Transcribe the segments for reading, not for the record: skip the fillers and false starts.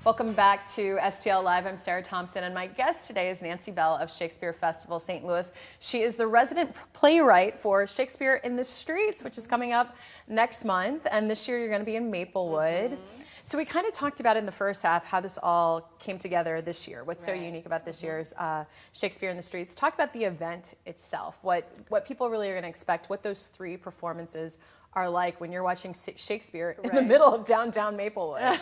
Welcome back to STL Live. I'm Sarah Thompson, and my guest today is Nancy Bell of Shakespeare Festival St. Louis. She is the resident playwright for Shakespeare in the Streets, which is coming up next month. And this year you're going to be in Maplewood. So we kind of talked about in the first half how this all came together this year. What's so unique about this year's Shakespeare in the Streets. Talk about the event itself, what people really are going to expect, what those three performances are like when you're watching Shakespeare in the middle of downtown Maplewood.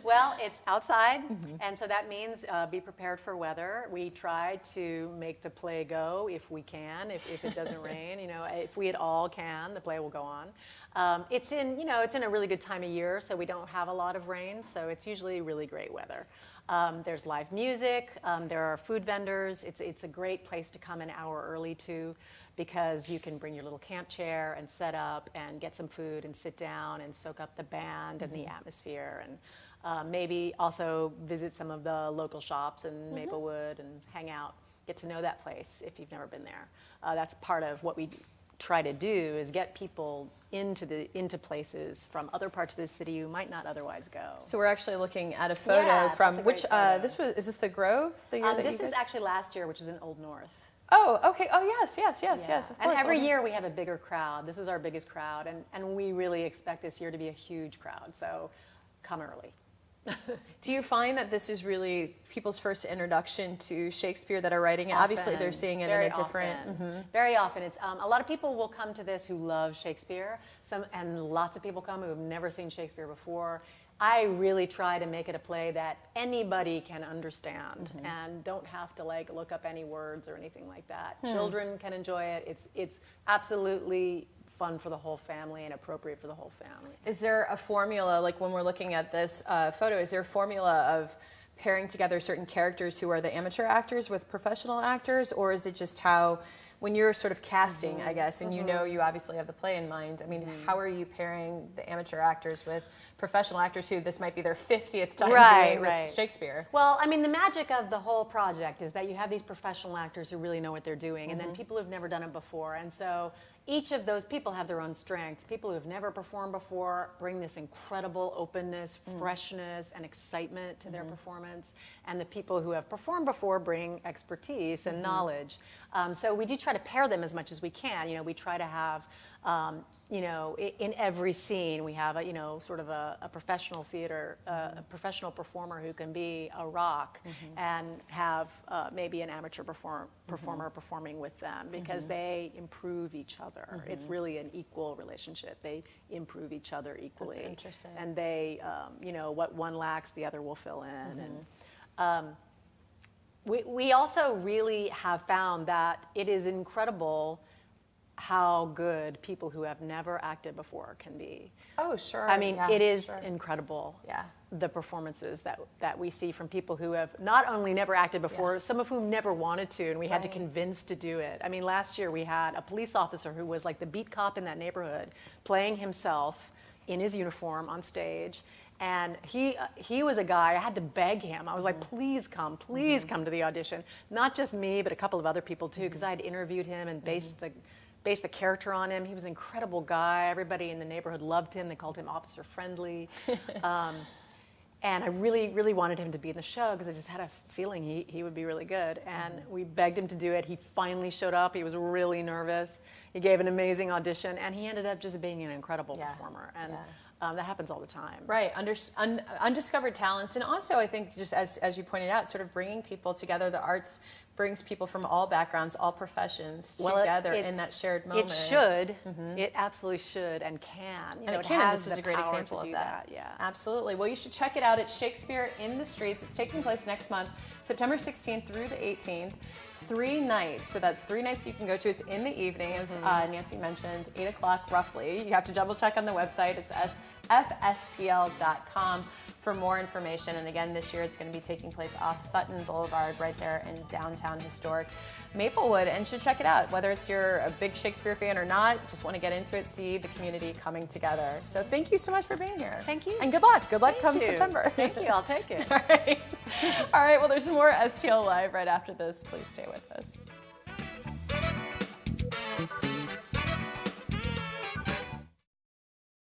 Well, it's outside, and so that means be prepared for weather. We try to make the play go if we can, if it doesn't rain. You know, if we at all can, the play will go on. It's in a really good time of year, so we don't have a lot of rain, so it's usually really great weather. There's live music, there are food vendors. It's a great place to come an hour early to, because you can bring your little camp chair and set up and get some food and sit down and soak up the band and the atmosphere, and maybe also visit some of the local shops in Maplewood and hang out, get to know that place if you've never been there. That's part of what we try to do, is get people into places from other parts of the city who might not otherwise go. So we're actually looking at a photo from which photo. Is this the Grove? The year this is actually last year, which is in Old North. Oh, okay. Oh, yes, of course. And every year we have a bigger crowd. This was our biggest crowd, and we really expect this year to be a huge crowd, so come early. Do you find that this is really people's first introduction to Shakespeare that are writing it? Obviously, they're seeing it in a different... Very often. It's a lot of people will come to this who love Shakespeare, and lots of people come who have never seen Shakespeare before. I really try to make it a play that anybody can understand and don't have to look up any words or anything like that. Children can enjoy it. It's absolutely fun for the whole family and appropriate for the whole family. Is there a formula, like when we're looking at this photo, is there a formula of pairing together certain characters who are the amateur actors with professional actors, or is it just how, when you're sort of casting, I guess, and you know you obviously have the play in mind, I mean, how are you pairing the amateur actors with professional actors who this might be their 50th time doing this Shakespeare? Well, I mean, the magic of the whole project is that you have these professional actors who really know what they're doing, and then people who've never done it before, and so each of those people have their own strengths. People who have never performed before bring this incredible openness, freshness, and excitement to their performance. And the people who have performed before bring expertise and knowledge. So we do try to pair them as much as we can. You know, we try to have, in every scene, we have sort of a professional theater, a professional performer who can be a rock, and have maybe an amateur performer performing with them, because they improve each other. It's really an equal relationship. They improve each other equally. That's interesting. And they, what one lacks, the other will fill in. And we also really have found that it is incredible how good people who have never acted before can be. Oh, sure. I mean, it is incredible. Yeah. The performances that we see from people who have not only never acted before, some of whom never wanted to, and we had to convince to do it. I mean, last year we had a police officer who was like the beat cop in that neighborhood, playing himself in his uniform on stage. And he was a guy, I had to beg him. I was like, please come to the audition. Not just me, but a couple of other people too, because I had interviewed him and based the character on him. He was an incredible guy. Everybody in the neighborhood loved him. They called him Officer Friendly. And I really, really wanted him to be in the show, because I just had a feeling he would be really good. And we begged him to do it. He finally showed up. He was really nervous. He gave an amazing audition, and he ended up just being an incredible performer. And that happens all the time. Right, undiscovered talents, and also I think, just as you pointed out, sort of bringing people together. The arts brings people from all backgrounds, all professions together in that shared moment. It should. It absolutely should and can. And this is a great example of that. Yeah, absolutely. Well, you should check it out at Shakespeare in the Streets. It's taking place next month, September 16th through the 18th. It's 3 nights, so that's 3 nights you can go to. It's in the evening, as Nancy mentioned, 8 o'clock roughly. You have to double check on the website. It's fstl.com for more information. And again, this year it's going to be taking place off Sutton Boulevard, right there in downtown historic Maplewood, and should check it out. Whether you're a big Shakespeare fan or not, just want to get into it, see the community coming together. So thank you so much for being here. Thank you. And good luck. Good luck come September. Thank you. I'll take it. All right. Well, there's more STL Live right after this. Please stay with us.